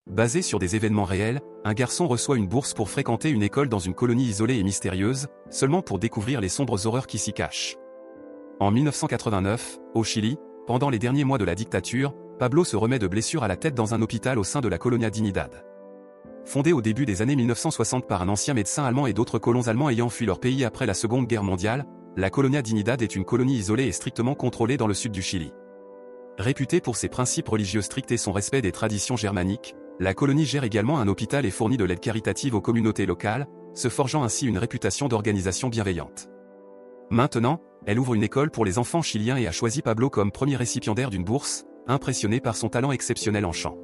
Basé sur des événements réels, un garçon reçoit une bourse pour fréquenter une école dans une colonie isolée et mystérieuse, seulement pour découvrir les sombres horreurs qui s'y cachent. En 1989, au Chili, pendant les derniers mois de la dictature, Pablo se remet de blessures à la tête dans un hôpital au sein de la Colonia Dignidad. Fondée au début des années 1960 par un ancien médecin allemand et d'autres colons allemands ayant fui leur pays après la Seconde Guerre mondiale, la Colonia Dignidad est une colonie isolée et strictement contrôlée dans le sud du Chili. Réputée pour ses principes religieux stricts et son respect des traditions germaniques, la colonie gère également un hôpital et fournit de l'aide caritative aux communautés locales, se forgeant ainsi une réputation d'organisation bienveillante. Maintenant, elle ouvre une école pour les enfants chiliens et a choisi Pablo comme premier récipiendaire d'une bourse, impressionné par son talent exceptionnel en chant.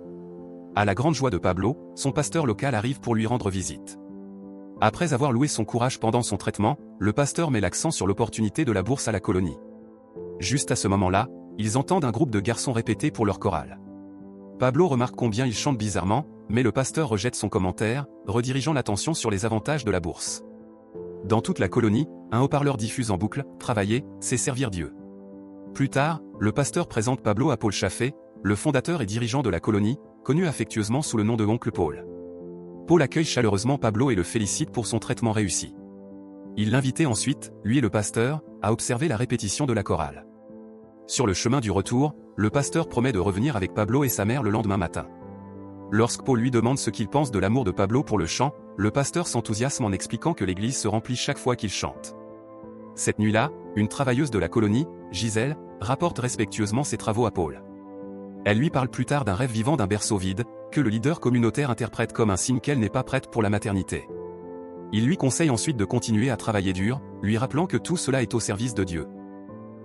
À la grande joie de Pablo, son pasteur local arrive pour lui rendre visite. Après avoir loué son courage pendant son traitement, le pasteur met l'accent sur l'opportunité de la bourse à la colonie. Juste à ce moment-là, ils entendent un groupe de garçons répéter pour leur chorale. Pablo remarque combien ils chantent bizarrement, mais le pasteur rejette son commentaire, redirigeant l'attention sur les avantages de la bourse. Dans toute la colonie, un haut-parleur diffuse en boucle « Travailler, c'est servir Dieu ». Plus tard, le pasteur présente Pablo à Paul Chaffé, le fondateur et dirigeant de la colonie, connu affectueusement sous le nom de Oncle Paul. Paul accueille chaleureusement Pablo et le félicite pour son traitement réussi. Il l'invitait ensuite, lui et le pasteur, à observer la répétition de la chorale. Sur le chemin du retour, le pasteur promet de revenir avec Pablo et sa mère le lendemain matin. Lorsque Paul lui demande ce qu'il pense de l'amour de Pablo pour le chant, le pasteur s'enthousiasme en expliquant que l'église se remplit chaque fois qu'il chante. Cette nuit-là, une travailleuse de la colonie, Gisèle, rapporte respectueusement ses travaux à Paul. Elle lui parle plus tard d'un rêve vivant d'un berceau vide, que le leader communautaire interprète comme un signe qu'elle n'est pas prête pour la maternité. Il lui conseille ensuite de continuer à travailler dur, lui rappelant que tout cela est au service de Dieu.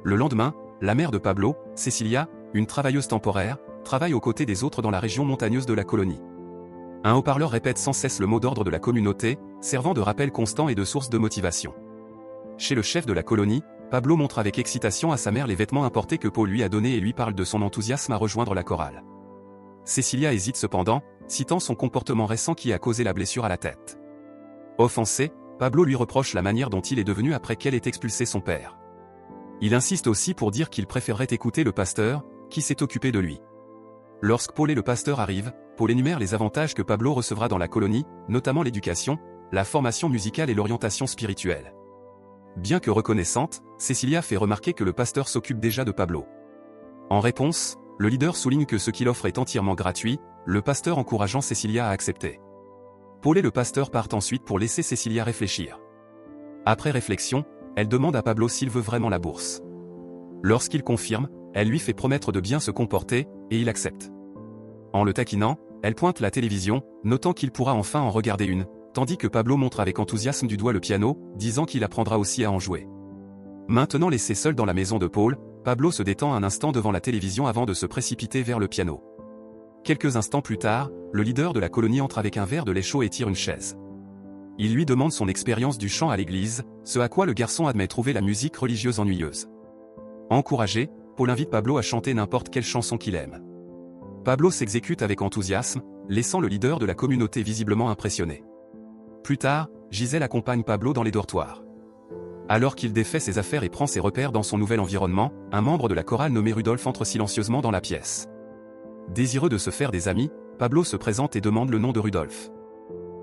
Le lendemain, la mère de Pablo, Cecilia, une travailleuse temporaire, travaille aux côtés des autres dans la région montagneuse de la colonie. Un haut-parleur répète sans cesse le mot d'ordre de la communauté, servant de rappel constant et de source de motivation. Chez le chef de la colonie, Pablo montre avec excitation à sa mère les vêtements importés que Paul lui a donnés et lui parle de son enthousiasme à rejoindre la chorale. Cecilia hésite cependant, citant son comportement récent qui a causé la blessure à la tête. Offensé, Pablo lui reproche la manière dont il est devenu après qu'elle ait expulsé son père. Il insiste aussi pour dire qu'il préférerait écouter le pasteur, qui s'est occupé de lui. Lorsque Paul et le pasteur arrivent, Paul énumère les avantages que Pablo recevra dans la colonie, notamment l'éducation, la formation musicale et l'orientation spirituelle. Bien que reconnaissante, Cecilia fait remarquer que le pasteur s'occupe déjà de Pablo. En réponse, le leader souligne que ce qu'il offre est entièrement gratuit, le pasteur encourageant Cecilia à accepter. Paul et le pasteur partent ensuite pour laisser Cecilia réfléchir. Après réflexion, elle demande à Pablo s'il veut vraiment la bourse. Lorsqu'il confirme, elle lui fait promettre de bien se comporter, et il accepte. En le taquinant, elle pointe la télévision, notant qu'il pourra enfin en regarder une, tandis que Pablo montre avec enthousiasme du doigt le piano, disant qu'il apprendra aussi à en jouer. Maintenant laissé seul dans la maison de Paul, Pablo se détend un instant devant la télévision avant de se précipiter vers le piano. Quelques instants plus tard, le leader de la colonie entre avec un verre de lait chaud et tire une chaise. Il lui demande son expérience du chant à l'église, ce à quoi le garçon admet trouver la musique religieuse ennuyeuse. Encouragé, Paul invite Pablo à chanter n'importe quelle chanson qu'il aime. Pablo s'exécute avec enthousiasme, laissant le leader de la communauté visiblement impressionné. Plus tard, Gisèle accompagne Pablo dans les dortoirs. Alors qu'il défait ses affaires et prend ses repères dans son nouvel environnement, un membre de la chorale nommé Rudolf entre silencieusement dans la pièce. Désireux de se faire des amis, Pablo se présente et demande le nom de Rudolf.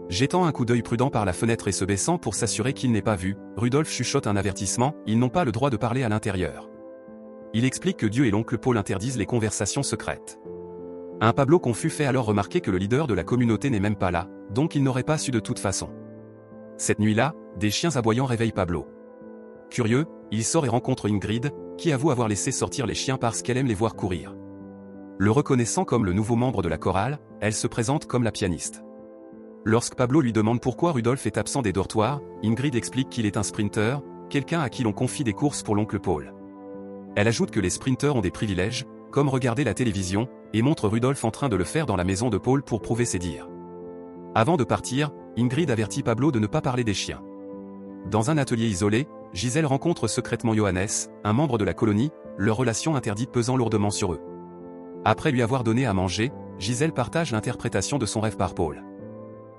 Jetant un coup d'œil prudent par la fenêtre et se baissant pour s'assurer qu'il n'est pas vu, Rudolf chuchote un avertissement, ils n'ont pas le droit de parler à l'intérieur. Il explique que Dieu et l'oncle Paul interdisent les conversations secrètes. Un Pablo confus fait alors remarquer que le leader de la communauté n'est même pas là, donc il n'aurait pas su de toute façon. Cette nuit-là, des chiens aboyants réveillent Pablo. Curieux, il sort et rencontre Ingrid, qui avoue avoir laissé sortir les chiens parce qu'elle aime les voir courir. Le reconnaissant comme le nouveau membre de la chorale, elle se présente comme la pianiste. Lorsque Pablo lui demande pourquoi Rudolf est absent des dortoirs, Ingrid explique qu'il est un sprinter, quelqu'un à qui l'on confie des courses pour l'oncle Paul. Elle ajoute que les sprinters ont des privilèges, comme regarder la télévision, et montre Rudolf en train de le faire dans la maison de Paul pour prouver ses dires. Avant de partir, Ingrid avertit Pablo de ne pas parler des chiens. Dans un atelier isolé, Gisèle rencontre secrètement Johannes, un membre de la colonie, leur relation interdite pesant lourdement sur eux. Après lui avoir donné à manger, Gisèle partage l'interprétation de son rêve par Paul.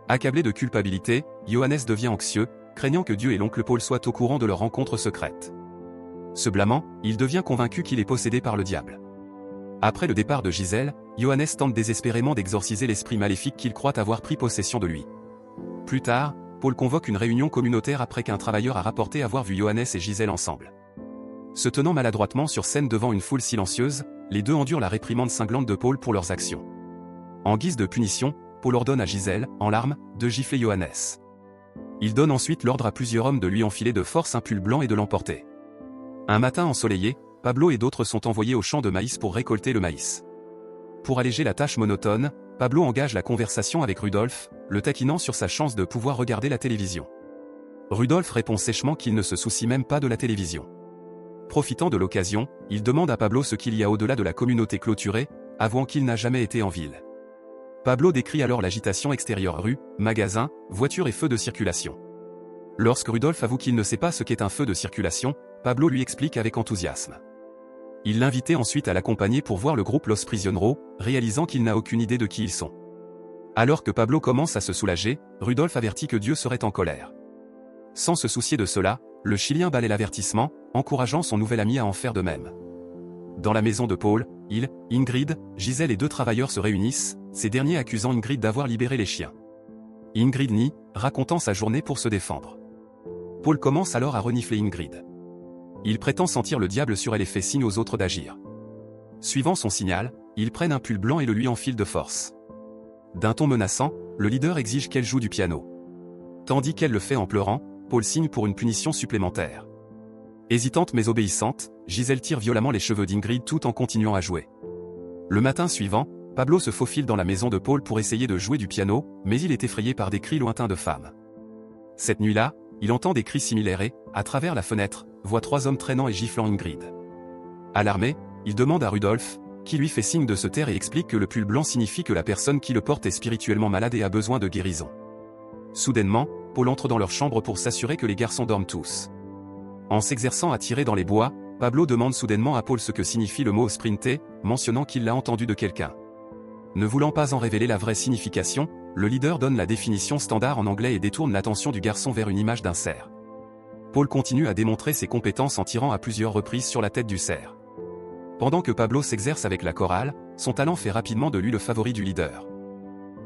Accablé de culpabilité, Johannes devient anxieux, craignant que Dieu et l'oncle Paul soient au courant de leur rencontre secrète. Se blâmant, il devient convaincu qu'il est possédé par le diable. Après le départ de Gisèle, Johannes tente désespérément d'exorciser l'esprit maléfique qu'il croit avoir pris possession de lui. Plus tard, Paul convoque une réunion communautaire après qu'un travailleur a rapporté avoir vu Johannes et Gisèle ensemble. Se tenant maladroitement sur scène devant une foule silencieuse, les deux endurent la réprimande cinglante de Paul pour leurs actions. En guise de punition, Paul ordonne à Gisèle, en larmes, de gifler Johannes. Il donne ensuite l'ordre à plusieurs hommes de lui enfiler de force un pull blanc et de l'emporter. Un matin ensoleillé, Pablo et d'autres sont envoyés au champ de maïs pour récolter le maïs. Pour alléger la tâche monotone, Pablo engage la conversation avec Rudolf, le taquinant sur sa chance de pouvoir regarder la télévision. Rudolf répond sèchement qu'il ne se soucie même pas de la télévision. Profitant de l'occasion, il demande à Pablo ce qu'il y a au-delà de la communauté clôturée, avouant qu'il n'a jamais été en ville. Pablo décrit alors l'agitation extérieure: rue, magasins, voitures et feux de circulation. Lorsque Rudolf avoue qu'il ne sait pas ce qu'est un feu de circulation, Pablo lui explique avec enthousiasme. Il l'invitait ensuite à l'accompagner pour voir le groupe Los Prisioneros, réalisant qu'il n'a aucune idée de qui ils sont. Alors que Pablo commence à se soulager, Rudolf avertit que Dieu serait en colère. Sans se soucier de cela, le Chilien balaie l'avertissement, encourageant son nouvel ami à en faire de même. Dans la maison de Paul, Ingrid, Gisèle et deux travailleurs se réunissent, ces derniers accusant Ingrid d'avoir libéré les chiens. Ingrid nie, racontant sa journée pour se défendre. Paul commence alors à renifler Ingrid. Il prétend sentir le diable sur elle et fait signe aux autres d'agir. Suivant son signal, ils prennent un pull blanc et le lui enfilent de force. D'un ton menaçant, le leader exige qu'elle joue du piano. Tandis qu'elle le fait en pleurant, Paul signe pour une punition supplémentaire. Hésitante mais obéissante, Gisèle tire violemment les cheveux d'Ingrid tout en continuant à jouer. Le matin suivant, Pablo se faufile dans la maison de Paul pour essayer de jouer du piano, mais il est effrayé par des cris lointains de femmes. Cette nuit-là, il entend des cris similaires et, à travers la fenêtre, voit trois hommes traînant et giflant Ingrid. Alarmé, il demande à Rudolf, qui lui fait signe de se taire et explique que le pull blanc signifie que la personne qui le porte est spirituellement malade et a besoin de guérison. Soudainement, Paul entre dans leur chambre pour s'assurer que les garçons dorment tous. En s'exerçant à tirer dans les bois, Pablo demande soudainement à Paul ce que signifie le mot sprinter, mentionnant qu'il l'a entendu de quelqu'un. Ne voulant pas en révéler la vraie signification, le leader donne la définition standard en anglais et détourne l'attention du garçon vers une image d'un cerf. Paul continue à démontrer ses compétences en tirant à plusieurs reprises sur la tête du cerf. Pendant que Pablo s'exerce avec la chorale, son talent fait rapidement de lui le favori du leader.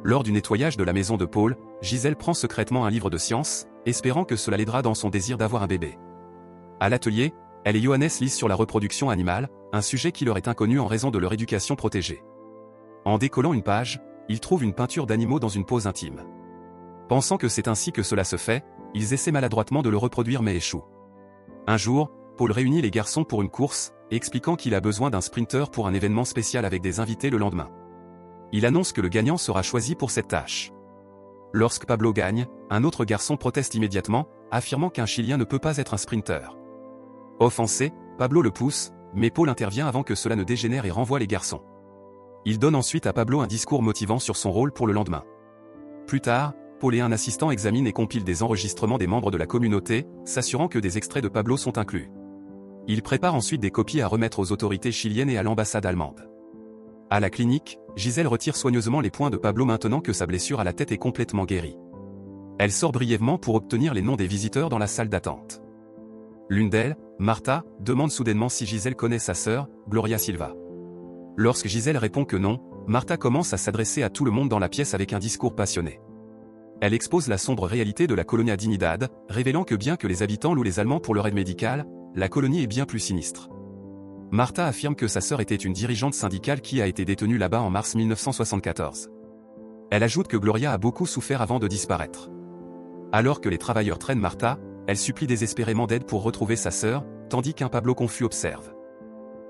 Lors du nettoyage de la maison de Paul, Gisèle prend secrètement un livre de science, espérant que cela l'aidera dans son désir d'avoir un bébé. À l'atelier, elle et Johannes lisent sur la reproduction animale, un sujet qui leur est inconnu en raison de leur éducation protégée. En décollant une page, ils trouvent une peinture d'animaux dans une pose intime. Pensant que c'est ainsi que cela se fait, ils essaient maladroitement de le reproduire mais échouent. Un jour, Paul réunit les garçons pour une course, expliquant qu'il a besoin d'un sprinter pour un événement spécial avec des invités le lendemain. Il annonce que le gagnant sera choisi pour cette tâche. Lorsque Pablo gagne, un autre garçon proteste immédiatement, affirmant qu'un Chilien ne peut pas être un sprinter. Offensé, Pablo le pousse, mais Paul intervient avant que cela ne dégénère et renvoie les garçons. Il donne ensuite à Pablo un discours motivant sur son rôle pour le lendemain. Plus tard, Paul et un assistant examinent et compilent des enregistrements des membres de la communauté, s'assurant que des extraits de Pablo sont inclus. Ils préparent ensuite des copies à remettre aux autorités chiliennes et à l'ambassade allemande. À la clinique, Gisèle retire soigneusement les poings de Pablo maintenant que sa blessure à la tête est complètement guérie. Elle sort brièvement pour obtenir les noms des visiteurs dans la salle d'attente. L'une d'elles, Martha, demande soudainement si Gisèle connaît sa sœur, Gloria Silva. Lorsque Gisèle répond que non, Martha commence à s'adresser à tout le monde dans la pièce avec un discours passionné. Elle expose la sombre réalité de la Colonia Dignidad, révélant que bien que les habitants louent les Allemands pour leur aide médicale, la colonie est bien plus sinistre. Martha affirme que sa sœur était une dirigeante syndicale qui a été détenue là-bas en mars 1974. Elle ajoute que Gloria a beaucoup souffert avant de disparaître. Alors que les travailleurs traînent Martha, elle supplie désespérément d'aide pour retrouver sa sœur, tandis qu'un Pablo confus observe.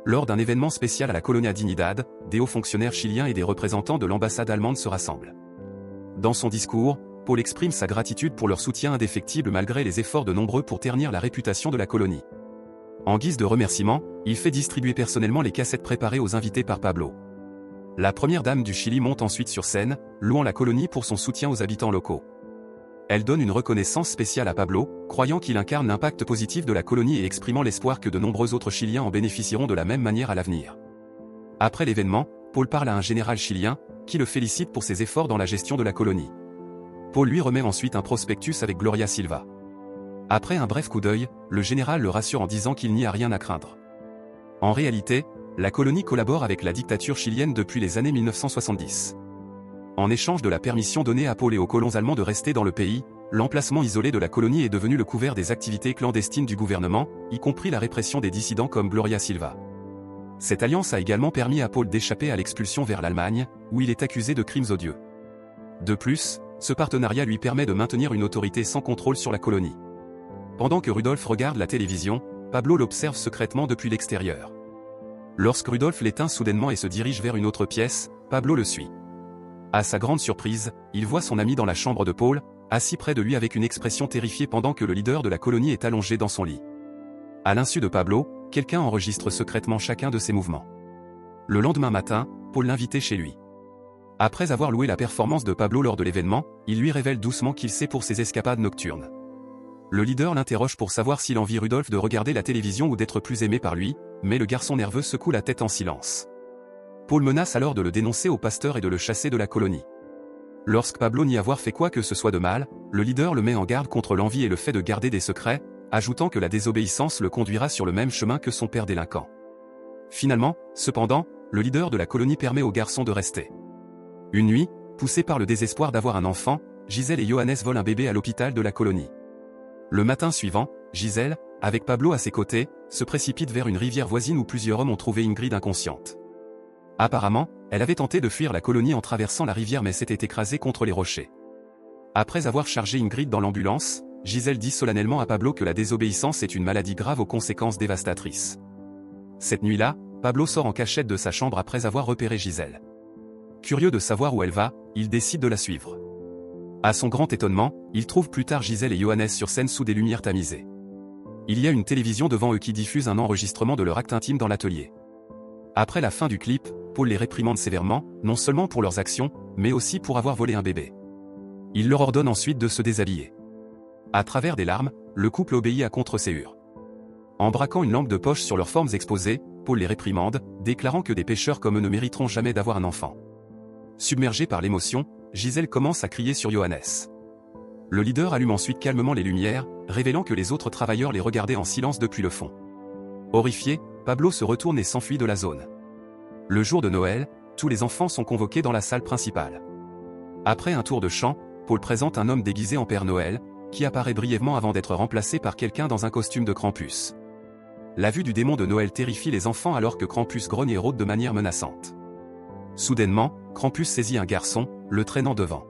Lors d'un événement spécial à la Colonia Dignidad, des hauts fonctionnaires chiliens et des représentants de l'ambassade allemande se rassemblent. Dans son discours, Paul exprime sa gratitude pour leur soutien indéfectible malgré les efforts de nombreux pour ternir la réputation de la colonie. En guise de remerciement, il fait distribuer personnellement les cassettes préparées aux invités par Pablo. La première dame du Chili monte ensuite sur scène, louant la colonie pour son soutien aux habitants locaux. Elle donne une reconnaissance spéciale à Pablo, croyant qu'il incarne l'impact positif de la colonie et exprimant l'espoir que de nombreux autres Chiliens en bénéficieront de la même manière à l'avenir. Après l'événement, Paul parle à un général chilien, qui le félicite pour ses efforts dans la gestion de la colonie. Paul lui remet ensuite un prospectus avec Gloria Silva. Après un bref coup d'œil, le général le rassure en disant qu'il n'y a rien à craindre. En réalité, La colonie collabore avec la dictature chilienne depuis les années 1970. En échange de la permission donnée à Paul et aux colons allemands de rester dans le pays, l'emplacement isolé de la colonie est devenu le couvert des activités clandestines du gouvernement, y compris la répression des dissidents comme Gloria Silva. Cette alliance a également permis à Paul d'échapper à l'expulsion vers l'Allemagne, où il est accusé de crimes odieux. De plus, ce partenariat lui permet de maintenir une autorité sans contrôle sur la colonie. Pendant que Rudolf regarde la télévision, Pablo l'observe secrètement depuis l'extérieur. Lorsque Rudolf l'éteint soudainement et se dirige vers une autre pièce, Pablo le suit. À sa grande surprise, il voit son ami dans la chambre de Paul, assis près de lui avec une expression terrifiée pendant que le leader de la colonie est allongé dans son lit. À l'insu de Pablo, quelqu'un enregistre secrètement chacun de ses mouvements. Le lendemain matin, Paul l'invitait chez lui. Après avoir loué la performance de Pablo lors de l'événement, il lui révèle doucement qu'il sait pour ses escapades nocturnes. Le leader l'interroge pour savoir s'il envie Rudolf de regarder la télévision ou d'être plus aimé par lui, mais le garçon nerveux secoue la tête en silence. Paul menace alors de le dénoncer au pasteur et de le chasser de la colonie. Lorsque Pablo nie avoir fait quoi que ce soit de mal, le leader le met en garde contre l'envie et le fait de garder des secrets, ajoutant que la désobéissance le conduira sur le même chemin que son père délinquant. Finalement, cependant, le leader de la colonie permet au garçon de rester. Une nuit, poussé par le désespoir d'avoir un enfant, Gisèle et Johannes volent un bébé à l'hôpital de la colonie. Le matin suivant, Gisèle, avec Pablo à ses côtés, se précipite vers une rivière voisine où plusieurs hommes ont trouvé Ingrid inconsciente. Apparemment, elle avait tenté de fuir la colonie en traversant la rivière mais s'était écrasée contre les rochers. Après avoir chargé Ingrid dans l'ambulance, Gisèle dit solennellement à Pablo que la désobéissance est une maladie grave aux conséquences dévastatrices. Cette nuit-là, Pablo sort en cachette de sa chambre après avoir repéré Gisèle. Curieux de savoir où elle va, il décide de la suivre. À son grand étonnement, il trouve plus tard Gisèle et Johannes sur scène sous des lumières tamisées. Il y a une télévision devant eux qui diffuse un enregistrement de leur acte intime dans l'atelier. Après la fin du clip, Paul les réprimande sévèrement, non seulement pour leurs actions, mais aussi pour avoir volé un bébé. Il leur ordonne ensuite de se déshabiller. À travers des larmes, le couple obéit à contre-séhur. En braquant une lampe de poche sur leurs formes exposées, Paul les réprimande, déclarant que des pécheurs comme eux ne mériteront jamais d'avoir un enfant. Submergé par l'émotion, Gisèle commence à crier sur Johannes. Le leader allume ensuite calmement les lumières, révélant que les autres travailleurs les regardaient en silence depuis le fond. Horrifié, Pablo se retourne et s'enfuit de la zone. Le jour de Noël, tous les enfants sont convoqués dans la salle principale. Après un tour de chant, Paul présente un homme déguisé en Père Noël, qui apparaît brièvement avant d'être remplacé par quelqu'un dans un costume de Krampus. La vue du démon de Noël terrifie les enfants alors que Krampus grogne et rôde de manière menaçante. Soudainement, Krampus saisit un garçon, le traînant devant.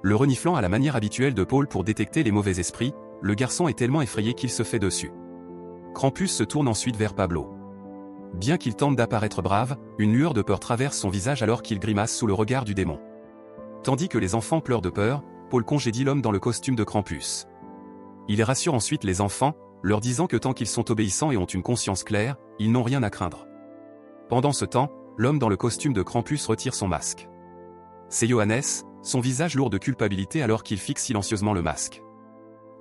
Le reniflant à la manière habituelle de Paul pour détecter les mauvais esprits, le garçon est tellement effrayé qu'il se fait dessus. Krampus se tourne ensuite vers Pablo. Bien qu'il tente d'apparaître brave, une lueur de peur traverse son visage alors qu'il grimace sous le regard du démon. Tandis que les enfants pleurent de peur, Paul congédie l'homme dans le costume de Krampus. Il rassure ensuite les enfants, leur disant que tant qu'ils sont obéissants et ont une conscience claire, ils n'ont rien à craindre. Pendant ce temps, l'homme dans le costume de Krampus retire son masque. C'est Johannes, son visage lourd de culpabilité alors qu'il fixe silencieusement le masque.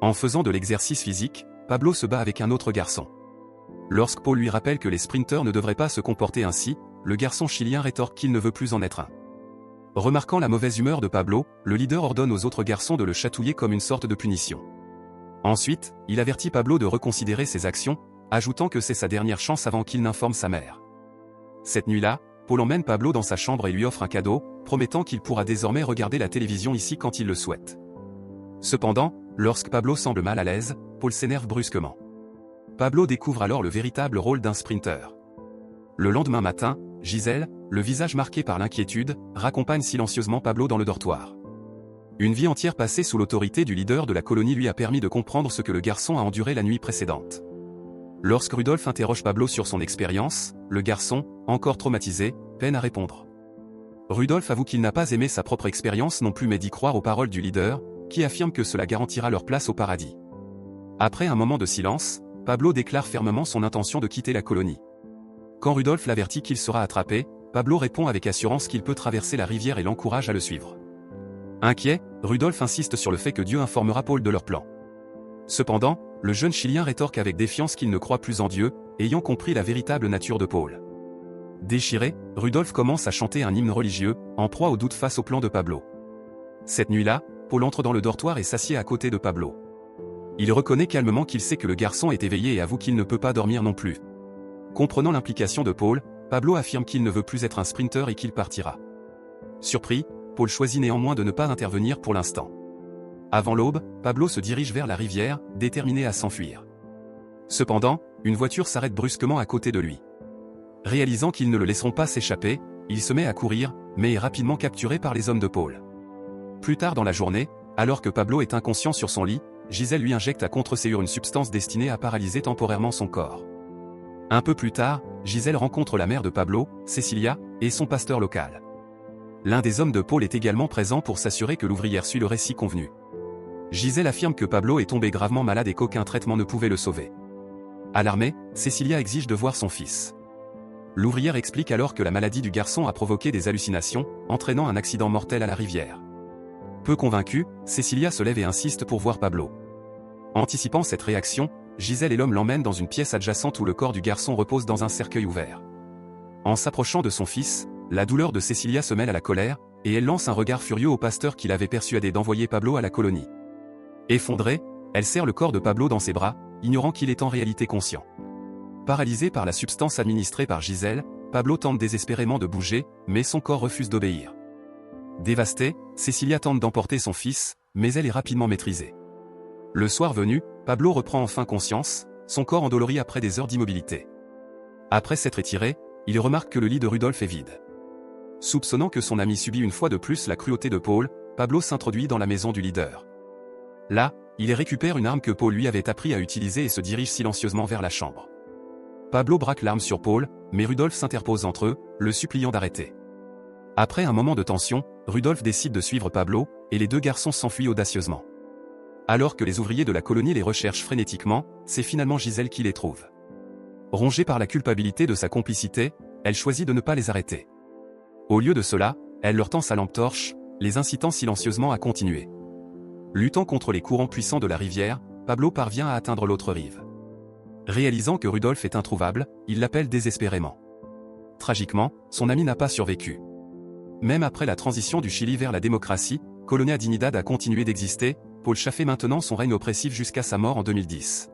En faisant de l'exercice physique, Pablo se bat avec un autre garçon. Lorsque Paul lui rappelle que les sprinteurs ne devraient pas se comporter ainsi, le garçon chilien rétorque qu'il ne veut plus en être un. Remarquant la mauvaise humeur de Pablo, le leader ordonne aux autres garçons de le chatouiller comme une sorte de punition. Ensuite, il avertit Pablo de reconsidérer ses actions, ajoutant que c'est sa dernière chance avant qu'il n'informe sa mère. Cette nuit-là, Paul emmène Pablo dans sa chambre et lui offre un cadeau, promettant qu'il pourra désormais regarder la télévision ici quand il le souhaite. Cependant, lorsque Pablo semble mal à l'aise, Paul s'énerve brusquement. Pablo découvre alors le véritable rôle d'un sprinter. Le lendemain matin, Gisèle, le visage marqué par l'inquiétude, raccompagne silencieusement Pablo dans le dortoir. Une vie entière passée sous l'autorité du leader de la colonie lui a permis de comprendre ce que le garçon a enduré la nuit précédente. Lorsque Rudolf interroge Pablo sur son expérience, le garçon, encore traumatisé, peine à répondre. Rudolf avoue qu'il n'a pas aimé sa propre expérience non plus mais d'y croire aux paroles du leader, qui affirme que cela garantira leur place au paradis. Après un moment de silence, Pablo déclare fermement son intention de quitter la colonie. Quand Rudolf l'avertit qu'il sera attrapé, Pablo répond avec assurance qu'il peut traverser la rivière et l'encourage à le suivre. Inquiet, Rudolf insiste sur le fait que Dieu informera Paul de leur plan. Cependant, le jeune Chilien rétorque avec défiance qu'il ne croit plus en Dieu, ayant compris la véritable nature de Paul. Déchiré, Rudolf commence à chanter un hymne religieux, en proie au doute face au plan de Pablo. Cette nuit-là, Paul entre dans le dortoir et s'assied à côté de Pablo. Il reconnaît calmement qu'il sait que le garçon est éveillé et avoue qu'il ne peut pas dormir non plus. Comprenant l'implication de Paul, Pablo affirme qu'il ne veut plus être un sprinter et qu'il partira. Surpris, Paul choisit néanmoins de ne pas intervenir pour l'instant. Avant l'aube, Pablo se dirige vers la rivière, déterminé à s'enfuir. Cependant, une voiture s'arrête brusquement à côté de lui. Réalisant qu'ils ne le laisseront pas s'échapper, il se met à courir, mais est rapidement capturé par les hommes de Paul. Plus tard dans la journée, alors que Pablo est inconscient sur son lit, Gisèle lui injecte à contre-ségur une substance destinée à paralyser temporairement son corps. Un peu plus tard, Gisèle rencontre la mère de Pablo, Cecilia, et son pasteur local. L'un des hommes de Paul est également présent pour s'assurer que l'ouvrière suit le récit convenu. Gisèle affirme que Pablo est tombé gravement malade et qu'aucun traitement ne pouvait le sauver. Alarmée, Cecilia exige de voir son fils. L'ouvrière explique alors que la maladie du garçon a provoqué des hallucinations, entraînant un accident mortel à la rivière. Peu convaincue, Cecilia se lève et insiste pour voir Pablo. Anticipant cette réaction, Gisèle et l'homme l'emmènent dans une pièce adjacente où le corps du garçon repose dans un cercueil ouvert. En s'approchant de son fils, la douleur de Cecilia se mêle à la colère, et elle lance un regard furieux au pasteur qui l'avait persuadé d'envoyer Pablo à la colonie. Effondrée, elle serre le corps de Pablo dans ses bras, ignorant qu'il est en réalité conscient. Paralysé par la substance administrée par Gisèle, Pablo tente désespérément de bouger, mais son corps refuse d'obéir. Dévastée, Cecilia tente d'emporter son fils, mais elle est rapidement maîtrisée. Le soir venu, Pablo reprend enfin conscience, son corps endolori après des heures d'immobilité. Après s'être étiré, il remarque que le lit de Rudolf est vide. Soupçonnant que son ami subit une fois de plus la cruauté de Paul, Pablo s'introduit dans la maison du leader. Là, il récupère une arme que Paul lui avait appris à utiliser et se dirige silencieusement vers la chambre. Pablo braque l'arme sur Paul, mais Rudolf s'interpose entre eux, le suppliant d'arrêter. Après un moment de tension, Rudolf décide de suivre Pablo, et les deux garçons s'enfuient audacieusement. Alors que les ouvriers de la colonie les recherchent frénétiquement, c'est finalement Gisèle qui les trouve. Rongée par la culpabilité de sa complicité, elle choisit de ne pas les arrêter. Au lieu de cela, elle leur tend sa lampe torche, les incitant silencieusement à continuer. Luttant contre les courants puissants de la rivière, Pablo parvient à atteindre l'autre rive. Réalisant que Rudolf est introuvable, il l'appelle désespérément. Tragiquement, son ami n'a pas survécu. Même après la transition du Chili vers la démocratie, Colonia Dignidad a continué d'exister, Paul Chaffee maintenant son règne oppressif jusqu'à sa mort en 2010.